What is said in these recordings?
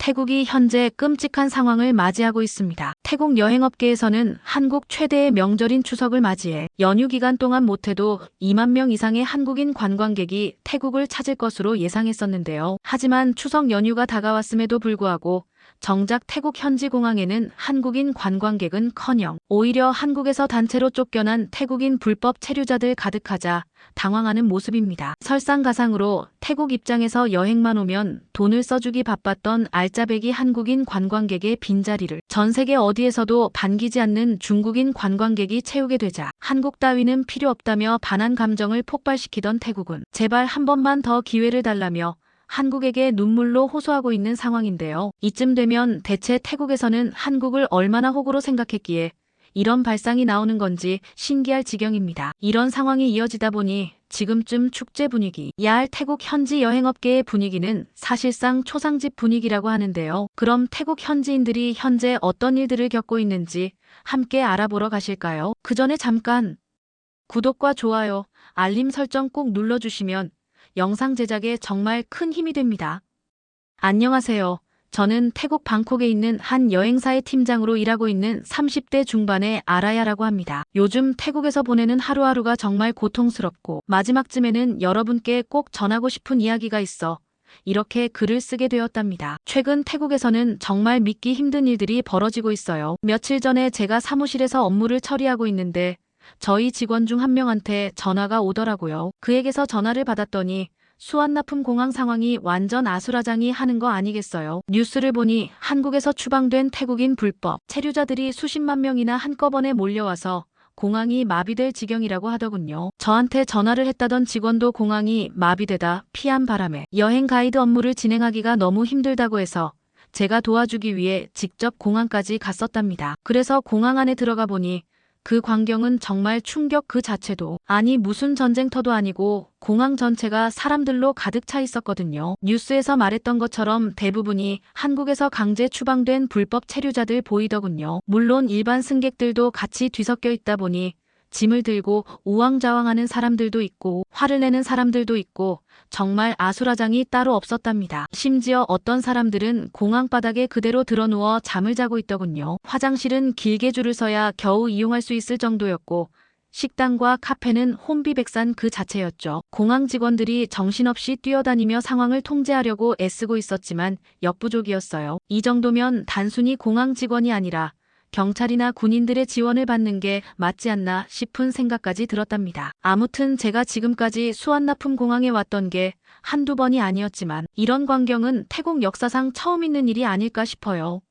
태국이 현재 끔찍한 상황을 맞이하고 있습니다. 태국 여행업계에서는 한국 최대의 명절인 추석을 맞이해 연휴 기간 동안 못해도 2만 명 이상의 한국인 관광객이 태국을 찾을 것으로 예상했었는데요. 하지만 추석 연휴가 다가왔음에도 불구하고 정작 태국 현지 공항에는 한국인 관광객은커녕 오히려 한국에서 단체로 쫓겨난 태국인 불법 체류자들 가득하자 당황하는 모습입니다. 설상가상으로 태국 입장에서 여행만 오면 돈을 써주기 바빴던 알짜배기 한국인 관광객의 빈자리를 전 세계 어디에서도 반기지 않는 중국인 관광객이 채우게 되자 한국 따위는 필요 없다며 반한 감정을 폭발시키던 태국은 제발 한 번만 더 기회를 달라며 한국에게 눈물로 호소하고 있는 상황인데요. 이쯤 되면 대체 태국에서는 한국을 얼마나 호구로 생각했기에 이런 발상이 나오는 건지 신기할 지경입니다. 이런 상황이 이어지다 보니 지금쯤 축제 분위기, 야할 태국 현지 여행업계의 분위기는 사실상 초상집 분위기라고 하는데요. 그럼 태국 현지인들이 현재 어떤 일들을 겪고 있는지 함께 알아보러 가실까요? 그 전에 잠깐 구독과 좋아요, 알림 설정 꼭 눌러주시면 영상 제작에 정말 큰 힘이 됩니다. 안녕하세요. 저는 태국 방콕에 있는 한 여행사의 팀장으로 일하고 있는 30대 중반의 아라야라고 합니다. 요즘 태국에서 보내는 하루하루가 정말 고통스럽고 마지막쯤에는 여러분께 꼭 전하고 싶은 이야기가 있어 이렇게 글을 쓰게 되었답니다. 최근 태국에서는 정말 믿기 힘든 일들이 벌어지고 있어요. 며칠 전에 제가 사무실에서 업무를 처리하고 있는데 저희 직원 중 한 명한테 전화가 오더라고요. 그에게서 전화를 받았더니 수완나품 공항 상황이 완전 아수라장이 하는 거 아니겠어요? 뉴스를 보니 한국에서 추방된 태국인 불법 체류자들이 수십만 명이나 한꺼번에 몰려와서 공항이 마비될 지경이라고 하더군요. 저한테 전화를 했다던 직원도 공항이 마비되다 피한 바람에 여행 가이드 업무를 진행하기가 너무 힘들다고 해서 제가 도와주기 위해 직접 공항까지 갔었답니다. 그래서 공항 안에 들어가 보니 그 광경은 정말 충격 그 자체도 아니 무슨 전쟁터도 아니고 공항 전체가 사람들로 가득 차 있었거든요. 뉴스에서 말했던 것처럼 대부분이 한국에서 강제 추방된 불법 체류자들 보이더군요. 물론 일반 승객들도 같이 뒤섞여 있다 보니 짐을 들고 우왕좌왕하는 사람들도 있고 화를 내는 사람들도 있고 정말 아수라장이 따로 없었답니다. 심지어 어떤 사람들은 공항 바닥에 그대로 드러누워 잠을 자고 있더군요. 화장실은 길게 줄을 서야 겨우 이용할 수 있을 정도였고 식당과 카페는 혼비백산 그 자체였죠. 공항 직원들이 정신없이 뛰어다니며 상황을 통제하려고 애쓰고 있었지만 역부족이었어요. 이 정도면 단순히 공항 직원이 아니라 경찰이나 군인들의 지원을 받는 게 맞지 않나 싶은 생각까지 들었답니다. 아무튼 제가 지금까지 수완나품 공항에 왔던 게 한두 번이 아니었지만 이런 광경은 태국 역사상 처음 있는 일이 아닐까 싶어요.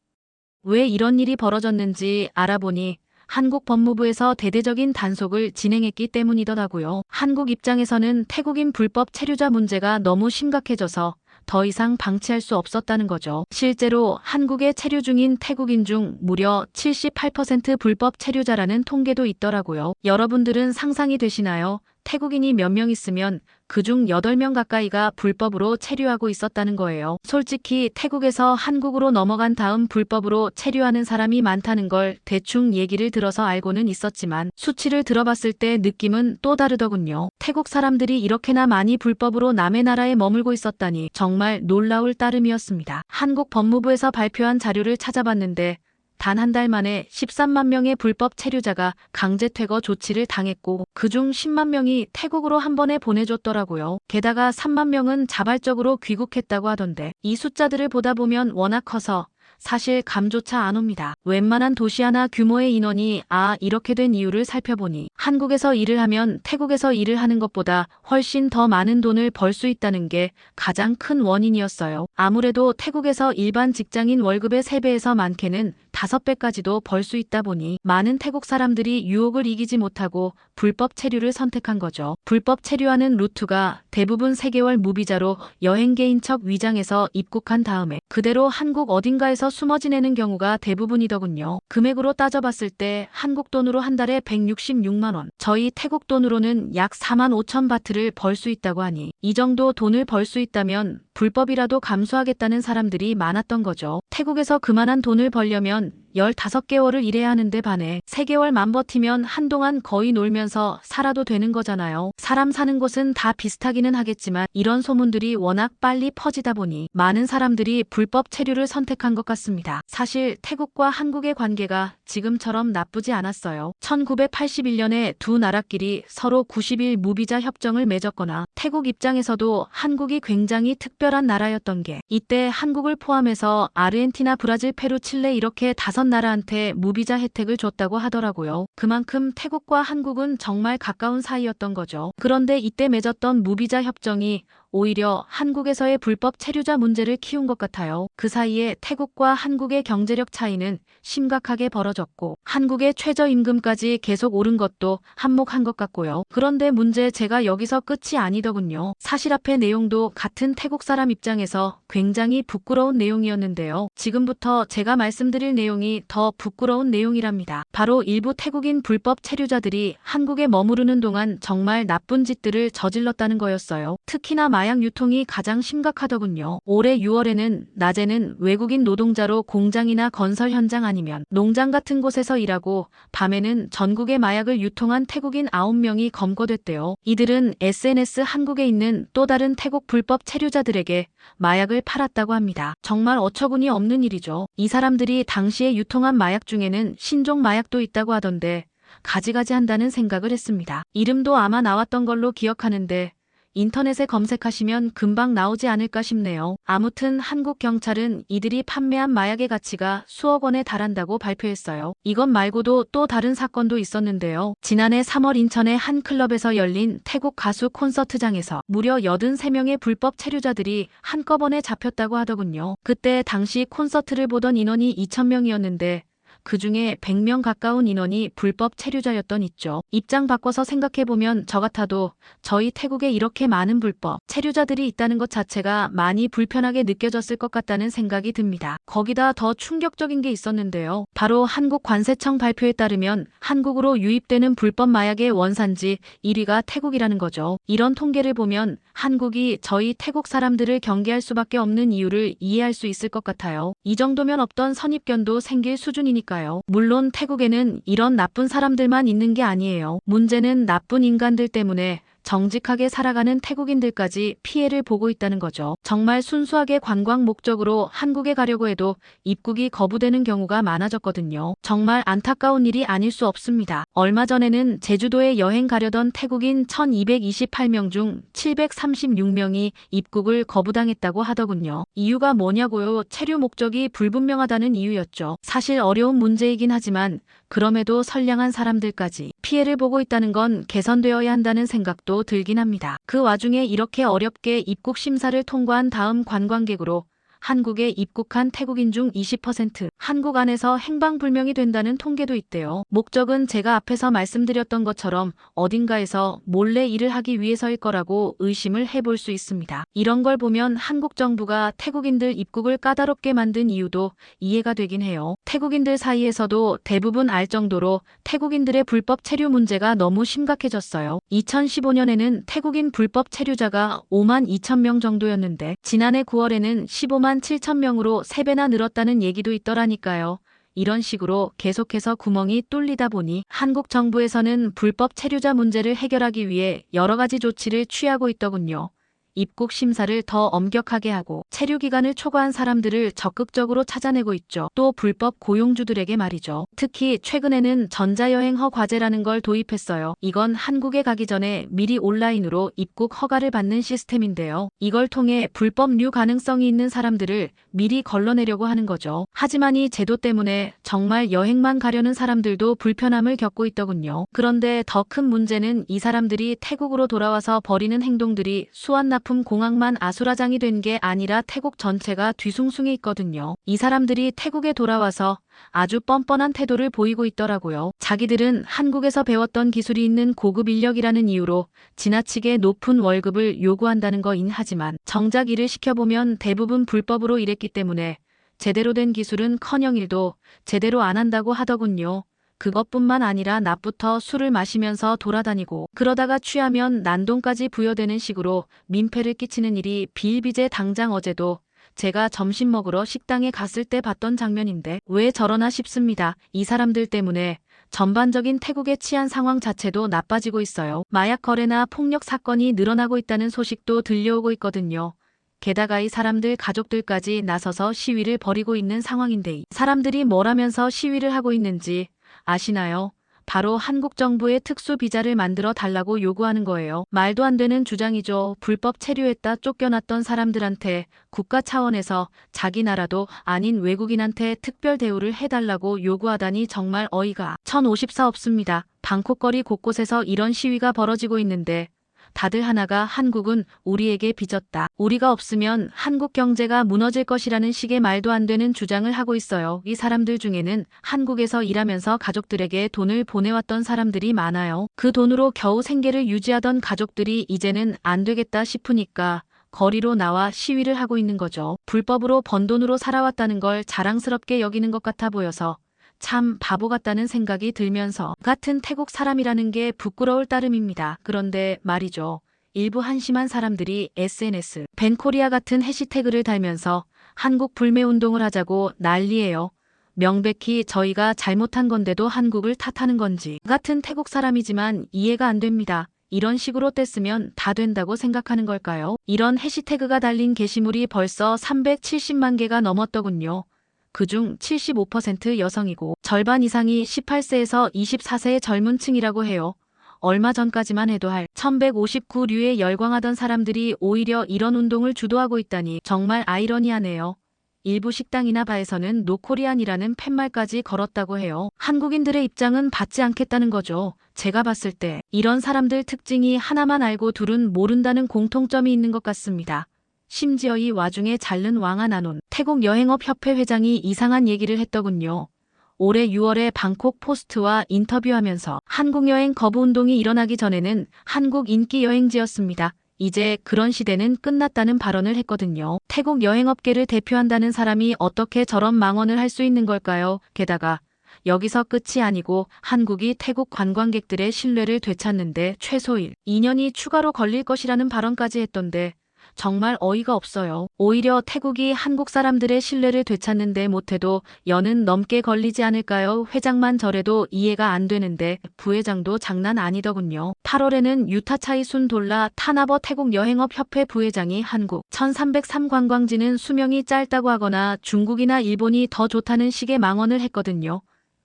왜 이런 일이 벌어졌는지 알아보니 한국 법무부에서 대대적인 단속을 진행했기 때문이더라고요. 한국 입장에서는 태국인 불법 체류자 문제가 너무 심각해져서 더 이상 방치할 수 없었다는 거죠. 실제로 한국에 체류 중인 태국인 중 무려 78% 불법 체류자라는 통계도 있더라고요. 여러분들은 상상이 되시나요? 태국인이 몇 명 있으면 그중 8명 가까이가 불법으로 체류하고 있었다는 거예요. 솔직히 태국에서 한국으로 넘어간 다음 불법으로 체류하는 사람이 많다는 걸 대충 얘기를 들어서 알고는 있었지만 수치를 들어봤을 때 느낌은 또 다르더군요. 태국 사람들이 이렇게나 많이 불법으로 남의 나라에 머물고 있었다니 정말 놀라울 따름이었습니다. 한국 법무부에서 발표한 자료를 찾아봤는데 단 한 달 만에 13만 명의 불법 체류자가 강제 퇴거 조치를 당했고 그중 10만 명이 태국으로 한 번에 보내줬더라고요. 게다가 3만 명은 자발적으로 귀국했다고 하던데 이 숫자들을 보다 보면 워낙 커서 사실 감조차 안 옵니다. 웬만한 도시 하나 규모의 인원이 이렇게 된 이유를 살펴보니 한국에서 일을 하면 태국에서 일을 하는 것보다 훨씬 더 많은 돈을 벌 수 있다는 게 가장 큰 원인이었어요. 아무래도 태국에서 일반 직장인 월급의 3배에서 많게는 5배까지도 벌 수 있다 보니 많은 태국 사람들이 유혹을 이기지 못하고 불법 체류를 선택한 거죠. 불법 체류하는 루트가 대부분 3개월 무비자로 여행 개인척 위장해서 입국한 다음에 그대로 한국 어딘가에서 숨어 지내는 경우가 대부분이더군요. 금액으로 따져봤을 때 한국 돈으로 한 달에 166만 원, 저희 태국 돈으로는 약 4만 5천 바트를 벌 수 있다고 하니 이 정도 돈을 벌 수 있다면 불법이라도 감수하겠다는 사람들이 많았던 거죠. 태국에서 그만한 돈을 벌려면 15개월을 일해야 하는데 반해 3개월만 버티면 한동안 거의 놀면서 살아도 되는 거잖아요. 사람 사는 곳은 다 비슷하기는 하겠지만 이런 소문들이 워낙 빨리 퍼지다 보니 많은 사람들이 불법 체류를 선택한 것 같습니다. 사실 태국과 한국의 관계가 지금처럼 나쁘지 않았어요. 1981년에 두 나라끼리 서로 90일 무비자 협정을 맺었거나 태국 입장에서도 한국이 굉장히 특별한 나라였던 게 이때 한국을 포함해서 아르헨티나, 브라질, 페루, 칠레 이렇게 5나라한테 무비자 혜택을 줬다고 하더라고요. 그만큼 태국과 한국은 정말 가까운 사이였던 거죠. 그런데 이때 맺었던 무비자 협정이 오히려 한국에서의 불법 체류자 문제를 키운 것 같아요. 그 사이에 태국과 한국의 경제력 차이는 심각하게 벌어졌고 한국의 최저임금까지 계속 오른 것도 한몫한 것 같고요. 그런데 제가 여기서 끝이 아니더군요. 사실 앞의 내용도 같은 태국 사람 입장에서 굉장히 부끄러운 내용이었는데요. 지금부터 제가 말씀드릴 내용이 더 부끄러운 내용이랍니다. 바로 일부 태국인 불법 체류자들이 한국에 머무르는 동안 정말 나쁜 짓들을 저질렀다는 거였어요. 특히나 마약 유통이 가장 심각하더군요. 올해 6월에는 낮에는 외국인 노동자로 공장이나 건설 현장 아니면 농장 같은 곳에서 일하고 밤에는 전국에 마약을 유통한 태국인 9명이 검거됐대요. 이들은 SNS 한국에 있는 또 다른 태국 불법 체류자들에게 마약을 팔았다고 합니다. 정말 어처구니 없는 일이죠. 이 사람들이 당시에 유통한 마약 중에는 신종 마약도 있다고 하던데 가지가지 한다는 생각을 했습니다. 이름도 아마 나왔던 걸로 기억하는데 인터넷에 검색하시면 금방 나오지 않을까 싶네요. 아무튼 한국 경찰은 이들이 판매한 마약의 가치가 수억 원에 달한다고 발표했어요. 이것 말고도 또 다른 사건도 있었는데요. 지난해 3월 인천의 한 클럽에서 열린 태국 가수 콘서트장에서 무려 83명의 불법 체류자들이 한꺼번에 잡혔다고 하더군요. 그때 당시 콘서트를 보던 인원이 2,000명이었는데 그중에 100명 가까운 인원이 불법 체류자였던 있죠. 입장 바꿔서 생각해보면 저 같아도 저희 태국에 이렇게 많은 불법 체류자들이 있다는 것 자체가 많이 불편하게 느껴졌을 것 같다는 생각이 듭니다. 거기다 더 충격적인 게 있었는데요. 바로 한국관세청 발표에 따르면 한국으로 유입되는 불법 마약의 원산지 1위가 태국이라는 거죠. 이런 통계를 보면 한국이 저희 태국 사람들을 경계할 수밖에 없는 이유를 이해할 수 있을 것 같아요. 이 정도면 없던 선입견도 생길 수준이니까요. 물론 태국에는 이런 나쁜 사람들만 있는 게 아니에요. 문제는 나쁜 인간들 때문에 정직하게 살아가는 태국인들까지 피해를 보고 있다는 거죠. 정말 순수하게 관광 목적으로 한국에 가려고 해도 입국이 거부되는 경우가 많아졌거든요. 정말 안타까운 일이 아닐 수 없습니다. 얼마 전에는 제주도에 여행 가려던 태국인 1,228명 중 736명이 입국을 거부당했다고 하더군요. 이유가 뭐냐고요? 체류 목적이 불분명하다는 이유였죠. 사실 어려운 문제이긴 하지만 그럼에도 선량한 사람들까지 피해를 보고 있다는 건 개선되어야 한다는 생각도 들긴 합니다. 그 와중에 이렇게 어렵게 입국 심사를 통과한 다음 관광객으로 한국에 입국한 태국인 중 20% 한국 안에서 행방불명이 된다는 통계도 있대요. 목적은 제가 앞에서 말씀드렸던 것처럼 어딘가에서 몰래 일을 하기 위해서일 거라고 의심을 해볼 수 있습니다. 이런 걸 보면 한국 정부가 태국인들 입국을 까다롭게 만든 이유도 이해가 되긴 해요. 태국인들 사이에서도 대부분 알 정도로 태국인들의 불법 체류 문제가 너무 심각해졌어요. 2015년에는 태국인 불법 체류자가 5만 2천 명 정도였는데 지난해 9월에는 15만 7천 명으로 3배나 늘었다는 얘기도 있더라니까요. 이런 식으로 계속해서 구멍이 뚫리다 보니 한국 정부에서는 불법 체류자 문제를 해결하기 위해 여러 가지 조치를 취하고 있더군요. 입국 심사를 더 엄격하게 하고 체류 기간을 초과한 사람들을 적극적으로 찾아내고 있죠. 또 불법 고용주들에게 말이죠. 특히 최근에는 전자여행 허가제라는 걸 도입했어요. 이건 한국에 가기 전에 미리 온라인으로 입국 허가를 받는 시스템인데요. 이걸 통해 불법류 가능성이 있는 사람들을 미리 걸러내려고 하는 거죠. 하지만 이 제도 때문에 정말 여행만 가려는 사람들도 불편함을 겪고 있더군요. 그런데 더 큰 문제는 이 사람들이 태국으로 돌아와서 벌이는 행동들이 수완납 공항만 아수라장이 된 게 아니라 태국 전체가 뒤숭숭해 있거든요. 이 사람들이 태국에 돌아와서 아주 뻔뻔한 태도를 보이고 있더라고요. 자기들은 한국에서 배웠던 기술이 있는 고급 인력이라는 이유로 지나치게 높은 월급을 요구한다는 거인 하지만 정작 일을 시켜보면 대부분 불법으로 일했기 때문에 제대로 된 기술은커녕 일도 제대로 안 한다고 하더군요. 그것뿐만 아니라 낮부터 술을 마시면서 돌아다니고 그러다가 취하면 난동까지 부여되는 식으로 민폐를 끼치는 일이 비일비재. 당장 어제도 제가 점심 먹으러 식당에 갔을 때 봤던 장면인데 왜 저러나 싶습니다. 이 사람들 때문에 전반적인 태국의 치안 상황 자체도 나빠지고 있어요. 마약 거래나 폭력 사건이 늘어나고 있다는 소식도 들려오고 있거든요. 게다가 이 사람들 가족들까지 나서서 시위를 벌이고 있는 상황인데 이 사람들이 뭘 하면서 시위를 하고 있는지 아시나요? 바로 한국 정부의 특수 비자를 만들어 달라고 요구하는 거예요. 말도 안 되는 주장이죠. 불법 체류했다 쫓겨났던 사람들한테 국가 차원에서 자기 나라도 아닌 외국인한테 특별 대우를 해달라고 요구하다니 정말 어이가 1054 없습니다. 방콕 거리 곳곳에서 이런 시위가 벌어지고 있는데 다들 하나가 한국은 우리에게 빚졌다. 우리가 없으면 한국 경제가 무너질 것이라는 식의 말도 안 되는 주장을 하고 있어요. 이 사람들 중에는 한국에서 일하면서 가족들에게 돈을 보내왔던 사람들이 많아요. 그 돈으로 겨우 생계를 유지하던 가족들이 이제는 안 되겠다 싶으니까 거리로 나와 시위를 하고 있는 거죠. 불법으로 번 돈으로 살아왔다는 걸 자랑스럽게 여기는 것 같아 보여서 참 바보 같다는 생각이 들면서 같은 태국 사람이라는 게 부끄러울 따름입니다. 그런데 말이죠. 일부 한심한 사람들이 SNS, 벤코리아 같은 해시태그를 달면서 한국 불매운동을 하자고 난리예요. 명백히 저희가 잘못한 건데도 한국을 탓하는 건지. 같은 태국 사람이지만 이해가 안 됩니다. 이런 식으로 뗐으면 다 된다고 생각하는 걸까요? 이런 해시태그가 달린 게시물이 벌써 370만 개가 넘었더군요. 그중 75% 여성이고 절반 이상이 18세에서 24세의 젊은 층이라고 해요. 얼마 전까지만 해도 할 1159류에 열광하던 사람들이 오히려 이런 운동을 주도하고 있다니 정말 아이러니하네요. 일부 식당이나 바에서는 노코리안이라는 팻말까지 걸었다고 해요. 한국인들의 입장은 받지 않겠다는 거죠. 제가 봤을 때 이런 사람들 특징이 하나만 알고 둘은 모른다는 공통점이 있는 것 같습니다. 심지어 이 와중에 잘른 왕아나논 태국 여행업협회 회장이 이상한 얘기를 했더군요. 올해 6월에 방콕 포스트와 인터뷰하면서 한국 여행 거부 운동이 일어나기 전에는 한국 인기 여행지였습니다. 이제 그런 시대는 끝났다는 발언을 했거든요. 태국 여행업계를 대표한다는 사람이 어떻게 저런 망언을 할 수 있는 걸까요? 게다가 여기서 끝이 아니고 한국이 태국 관광객들의 신뢰를 되찾는데 최소 2년이 추가로 걸릴 것이라는 발언까지 했던데 정말 어이가 없어요. 오히려 태국이 한국 사람들의 신뢰를 되찾는 데 못해도 연은 넘게 걸리지 않을까요? 회장만 저래도 이해가 안 되는데 부회장도 장난 아니더군요. 8월에는 유타차이 순 돌라 타나버 태국 여행업협회 부회장이 한국 1303 관광지는 수명이 짧다고 하거나 중국이나 일본이 더 좋다는 식의 망언을 했거든요.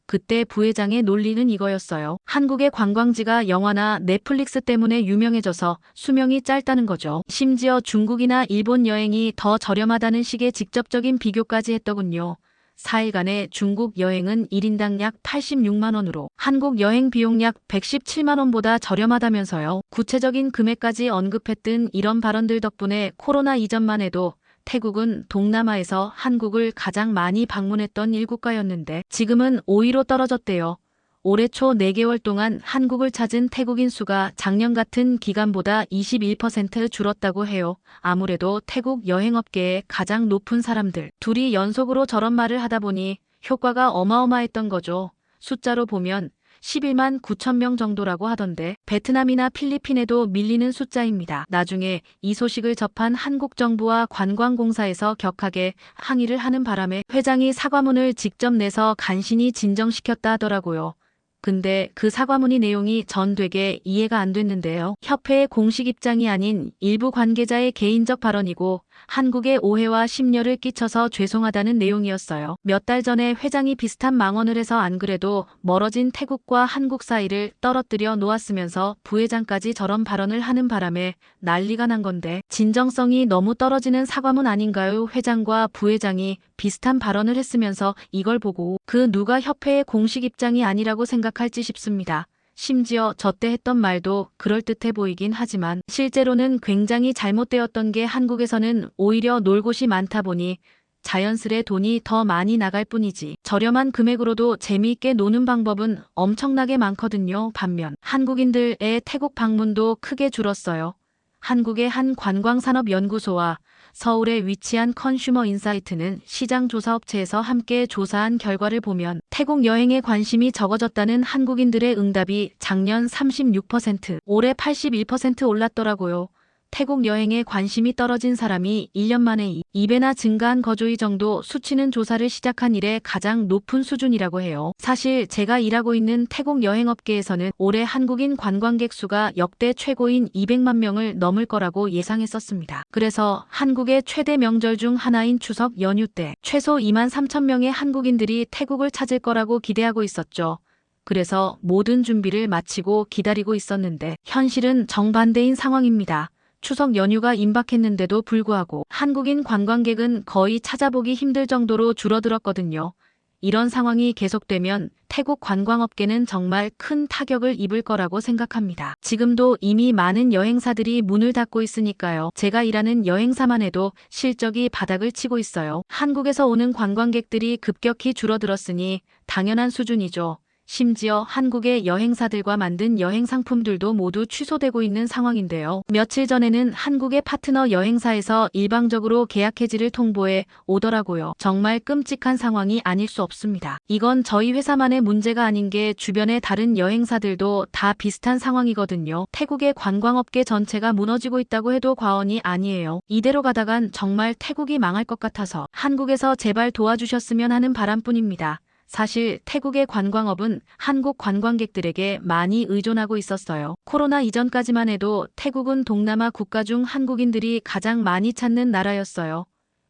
그때 부회장의 논리는 이거였어요. 한국의 관광지가 영화나 넷플릭스 때문에 유명해져서 수명이 짧다는 거죠. 심지어 중국이나 일본 여행이 더 저렴하다는 식의 직접적인 비교까지 했더군요. 4일간의 중국 여행은 1인당 약 86만 원으로 한국 여행 비용 약 117만 원보다 저렴하다면서요. 구체적인 금액까지 언급했던 이런 발언들 덕분에 코로나 이전만 해도 태국은 동남아에서 한국을 가장 많이 방문했던 1국가였는데 지금은 5위로 떨어졌대요. 올해 초 4개월 동안 한국을 찾은 태국인 수가 작년 같은 기간보다 21% 줄었다고 해요. 아무래도 태국 여행업계의 가장 높은 사람들 둘이 연속으로 저런 말을 하다 보니 효과가 어마어마했던 거죠. 숫자로 보면 11만 9천 명 정도라고 하던데 베트남이나 필리핀에도 밀리는 숫자입니다. 나중에 이 소식을 접한 한국 정부와 관광공사에서 격하게 항의를 하는 바람에 회장이 사과문을 직접 내서 간신히 진정시켰다 하더라고요. 근데 그 사과문의 내용이 전 되게 이해가 안 됐는데요. 협회의 공식 입장이 아닌 일부 관계자의 개인적 발언이고 한국에 오해와 심려를 끼쳐서 죄송하다는 내용이었어요. 몇 달 전에 회장이 비슷한 망언을 해서 안 그래도 멀어진 태국과 한국 사이를 떨어뜨려 놓았으면서 부회장까지 저런 발언을 하는 바람에 난리가 난 건데 진정성이 너무 떨어지는 사과문 아닌가요? 회장과 부회장이 비슷한 발언을 했으면서 이걸 보고 그 누가 협회의 공식 입장이 아니라고 생각할지 싶습니다. 심지어 저때 했던 말도 그럴듯해 보이긴 하지만 실제로는 굉장히 잘못되었던 게 한국에서는 오히려 놀 곳이 많다 보니 자연스레 돈이 더 많이 나갈 뿐이지 저렴한 금액으로도 재미있게 노는 방법은 엄청나게 많거든요. 반면 한국인들의 태국 방문도 크게 줄었어요. 한국의 한 관광산업연구소와 서울에 위치한 컨슈머 인사이트는 시장조사업체에서 함께 조사한 결과를 보면 태국 여행에 관심이 적어졌다는 한국인들의 응답이 작년 36%, 올해 81% 올랐더라고요. 태국 여행에 관심이 떨어진 사람이 1년 만에 2배나 증가한 거주의 정도 수치는 조사를 시작한 이래 가장 높은 수준이라고 해요. 사실 제가 일하고 있는 태국 여행업계에서는 올해 한국인 관광객 수가 역대 최고인 200만 명을 넘을 거라고 예상했었습니다. 그래서 한국의 최대 명절 중 하나인 추석 연휴 때 최소 2만 3천 명의 한국인들이 태국을 찾을 거라고 기대하고 있었죠. 그래서 모든 준비를 마치고 기다리고 있었는데 현실은 정반대인 상황입니다. 추석 연휴가 임박했는데도 불구하고 한국인 관광객은 거의 찾아보기 힘들 정도로 줄어들었거든요. 이런 상황이 계속되면 태국 관광업계는 정말 큰 타격을 입을 거라고 생각합니다. 지금도 이미 많은 여행사들이 문을 닫고 있으니까요. 제가 일하는 여행사만 해도 실적이 바닥을 치고 있어요. 한국에서 오는 관광객들이 급격히 줄어들었으니 당연한 수준이죠. 심지어 한국의 여행사들과 만든 여행 상품들도 모두 취소되고 있는 상황인데요. 며칠 전에는 한국의 파트너 여행사에서 일방적으로 계약 해지를 통보해 오더라고요. 정말 끔찍한 상황이 아닐 수 없습니다. 이건 저희 회사만의 문제가 아닌 게 주변의 다른 여행사들도 다 비슷한 상황이거든요. 태국의 관광업계 전체가 무너지고 있다고 해도 과언이 아니에요. 이대로 가다간 정말 태국이 망할 것 같아서 한국에서 제발 도와주셨으면 하는 바람뿐입니다. 사실 태국의 관광업은 한국 관광객들에게 많이 의존하고 있었어요. 코로나 이전까지만 해도 태국은 동남아 국가 중 한국인들이 가장 많이 찾는 나라였어요.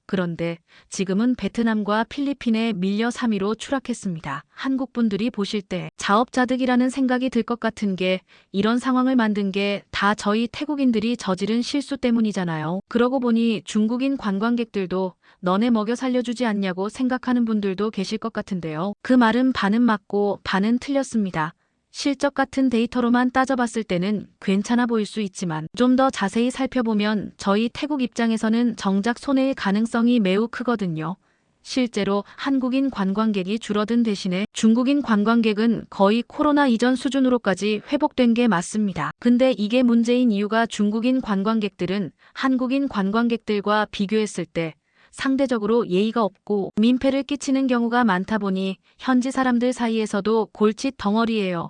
그런데 지금은 베트남과 필리핀에 밀려 3위로 추락했습니다. 한국 분들이 보실 때 자업자득이라는 생각이 들 것 같은 게 이런 상황을 만든 게 다 저희 태국인들이 저지른 실수 때문이잖아요. 그러고 보니 중국인 관광객들도 너네 먹여 살려주지 않냐고 생각하는 분들도 계실 것 같은데요. 그 말은 반은 맞고 반은 틀렸습니다. 실적 같은 데이터로만 따져봤을 때는 괜찮아 보일 수 있지만 좀 더 자세히 살펴보면 저희 태국 입장에서는 정작 손해일 가능성이 매우 크거든요. 실제로 한국인 관광객이 줄어든 대신에 중국인 관광객은 거의 코로나 이전 수준으로까지 회복된 게 맞습니다. 근데 이게 문제인 이유가 중국인 관광객들은 한국인 관광객들과 비교했을 때 상대적으로 예의가 없고 민폐를 끼치는 경우가 많다 보니 현지 사람들 사이에서도 골칫 덩어리예요.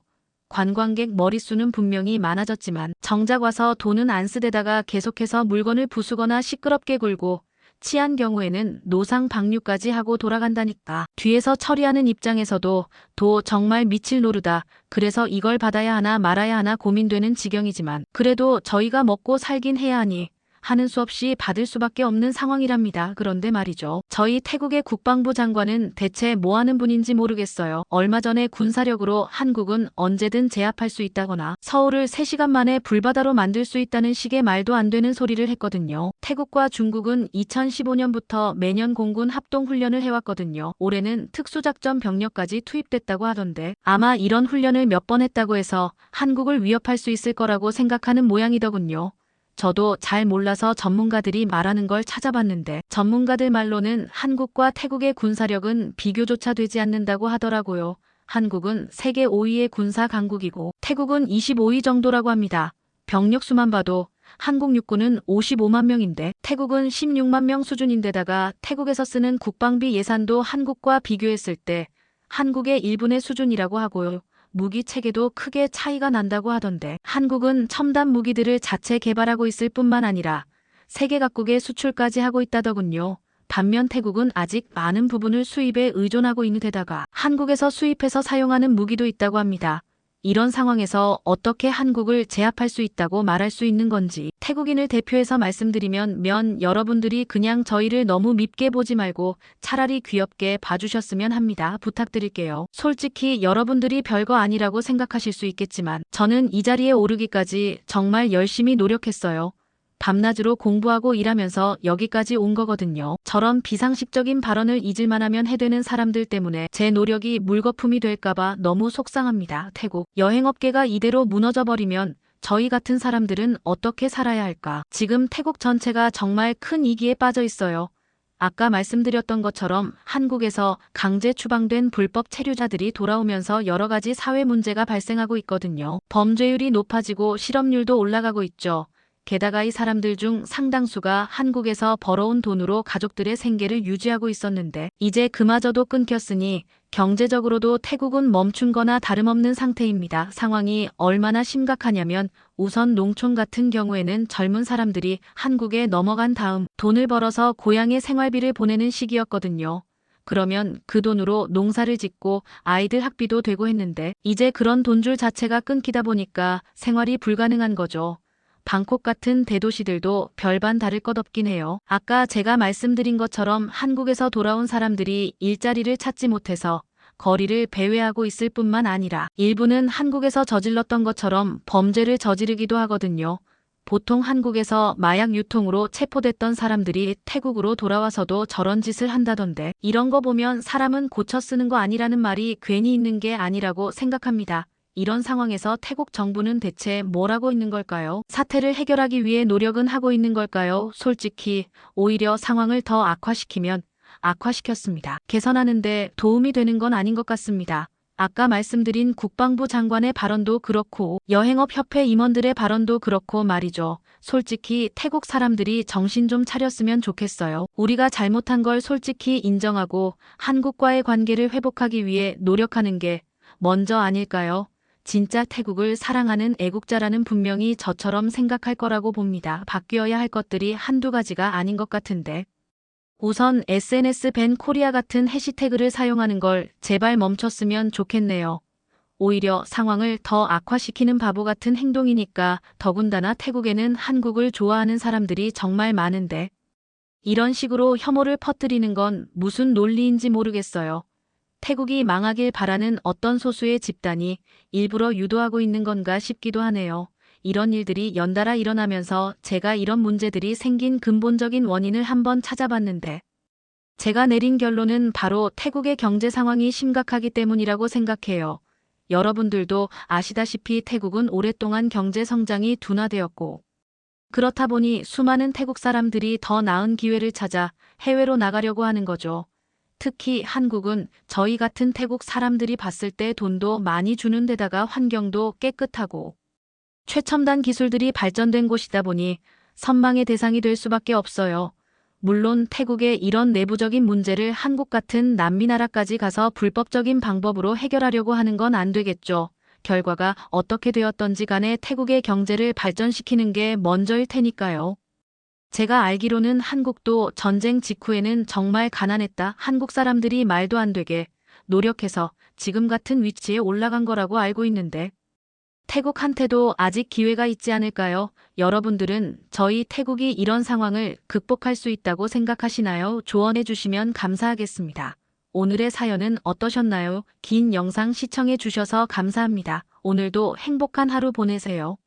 관광객 머릿수는 분명히 많아졌지만 정작 와서 돈은 안 쓰대다가 계속해서 물건을 부수거나 시끄럽게 굴고 취한 경우에는 노상 방류까지 하고 돌아간다니까. 뒤에서 처리하는 입장에서도 정말 미칠 노루다. 그래서 이걸 받아야 하나 말아야 하나 고민되는 지경이지만 그래도 저희가 먹고 살긴 해야 하니 하는 수 없이 받을 수밖에 없는 상황이랍니다. 그런데 말이죠. 저희 태국의 국방부 장관은 대체 뭐 하는 분인지 모르겠어요. 얼마 전에 군사력으로 한국은 언제든 제압할 수 있다거나 서울을 3시간 만에 불바다로 만들 수 있다는 식의 말도 안 되는 소리를 했거든요. 태국과 중국은 2015년부터 매년 공군 합동훈련을 해왔거든요. 올해는 특수작전 병력까지 투입됐다고 하던데 아마 이런 훈련을 몇 번 했다고 해서 한국을 위협할 수 있을 거라고 생각하는 모양이더군요. 저도 잘 몰라서 전문가들이 말하는 걸 찾아봤는데 전문가들 말로는 한국과 태국의 군사력은 비교조차 되지 않는다고 하더라고요. 한국은 세계 5위의 군사 강국이고 태국은 25위 정도라고 합니다. 병력 수만 봐도 한국 육군은 55만 명인데 태국은 16만 명 수준인데다가 태국에서 쓰는 국방비 예산도 한국과 비교했을 때 한국의 1분의 수준이라고 하고요. 무기 체계도 크게 차이가 난다고 하던데 한국은 첨단 무기들을 자체 개발하고 있을 뿐만 아니라 세계 각국에 수출까지 하고 있다더군요. 반면 태국은 아직 많은 부분을 수입에 의존하고 있는 데다가 한국에서 수입해서 사용하는 무기도 있다고 합니다. 이런 상황에서 어떻게 한국을 제압할 수 있다고 말할 수 있는 건지 태국인을 대표해서 말씀드리면 여러분들이 그냥 저희를 너무 밉게 보지 말고 차라리 귀엽게 봐주셨으면 합니다. 부탁드릴게요. 솔직히 여러분들이 별거 아니라고 생각하실 수 있겠지만 저는 이 자리에 오르기까지 정말 열심히 노력했어요. 밤낮으로 공부하고 일하면서 여기까지 온 거거든요. 저런 비상식적인 발언을 잊을만 하면 해되는 사람들 때문에 제 노력이 물거품이 될까봐 너무 속상합니다. 태국 여행업계가 이대로 무너져버리면 저희 같은 사람들은 어떻게 살아야 할까? 지금 태국 전체가 정말 큰 위기에 빠져 있어요. 아까 말씀드렸던 것처럼 한국에서 강제 추방된 불법 체류자들이 돌아오면서 여러 가지 사회 문제가 발생하고 있거든요. 범죄율이 높아지고 실업률도 올라가고 있죠. 게다가 이 사람들 중 상당수가 한국에서 벌어온 돈으로 가족들의 생계를 유지하고 있었는데 이제 그마저도 끊겼으니 경제적으로도 태국은 멈춘 거나 다름없는 상태입니다. 상황이 얼마나 심각하냐면 우선 농촌 같은 경우에는 젊은 사람들이 한국에 넘어간 다음 돈을 벌어서 고향에 생활비를 보내는 시기였거든요. 그러면 그 돈으로 농사를 짓고 아이들 학비도 되고 했는데 이제 그런 돈줄 자체가 끊기다 보니까 생활이 불가능한 거죠. 방콕 같은 대도시들도 별반 다를 것 없긴 해요. 아까 제가 말씀드린 것처럼 한국에서 돌아온 사람들이 일자리를 찾지 못해서 거리를 배회하고 있을 뿐만 아니라 일부는 한국에서 저질렀던 것처럼 범죄를 저지르기도 하거든요. 보통 한국에서 마약 유통으로 체포됐던 사람들이 태국으로 돌아와서도 저런 짓을 한다던데 이런 거 보면 사람은 고쳐 쓰는 거 아니라는 말이 괜히 있는 게 아니라고 생각합니다. 이런 상황에서 태국 정부는 대체 뭘 하고 있는 걸까요? 사태를 해결하기 위해 노력은 하고 있는 걸까요? 솔직히 오히려 상황을 더 악화시키면 악화시켰습니다. 개선하는데 도움이 되는 건 아닌 것 같습니다. 아까 말씀드린 국방부 장관의 발언도 그렇고 여행업협회 임원들의 발언도 그렇고 말이죠. 솔직히 태국 사람들이 정신 좀 차렸으면 좋겠어요. 우리가 잘못한 걸 솔직히 인정하고 한국과의 관계를 회복하기 위해 노력하는 게 먼저 아닐까요? 진짜 태국을 사랑하는 애국자라는 분명히 저처럼 생각할 거라고 봅니다. 바뀌어야 할 것들이 한두 가지가 아닌 것 같은데. 우선 SNS 밴 코리아 같은 해시태그를 사용하는 걸 제발 멈췄으면 좋겠네요. 오히려 상황을 더 악화시키는 바보 같은 행동이니까 더군다나 태국에는 한국을 좋아하는 사람들이 정말 많은데 이런 식으로 혐오를 퍼뜨리는 건 무슨 논리인지 모르겠어요. 태국이 망하길 바라는 어떤 소수의 집단이 일부러 유도하고 있는 건가 싶기도 하네요. 이런 일들이 연달아 일어나면서 제가 이런 문제들이 생긴 근본적인 원인을 한번 찾아봤는데 제가 내린 결론은 바로 태국의 경제 상황이 심각하기 때문이라고 생각해요. 여러분들도 아시다시피 태국은 오랫동안 경제 성장이 둔화되었고 그렇다 보니 수많은 태국 사람들이 더 나은 기회를 찾아 해외로 나가려고 하는 거죠. 특히 한국은 저희 같은 태국 사람들이 봤을 때 돈도 많이 주는 데다가 환경도 깨끗하고 최첨단 기술들이 발전된 곳이다 보니 선망의 대상이 될 수밖에 없어요. 물론 태국의 이런 내부적인 문제를 한국 같은 남미 나라까지 가서 불법적인 방법으로 해결하려고 하는 건 안 되겠죠. 결과가 어떻게 되었던지 간에 태국의 경제를 발전시키는 게 먼저일 테니까요. 제가 알기로는 한국도 전쟁 직후에는 정말 가난했다. 한국 사람들이 말도 안 되게 노력해서 지금 같은 위치에 올라간 거라고 알고 있는데 태국한테도 아직 기회가 있지 않을까요? 여러분들은 저희 태국이 이런 상황을 극복할 수 있다고 생각하시나요? 조언해 주시면 감사하겠습니다. 오늘의 사연은 어떠셨나요? 긴 영상 시청해 주셔서 감사합니다. 오늘도 행복한 하루 보내세요.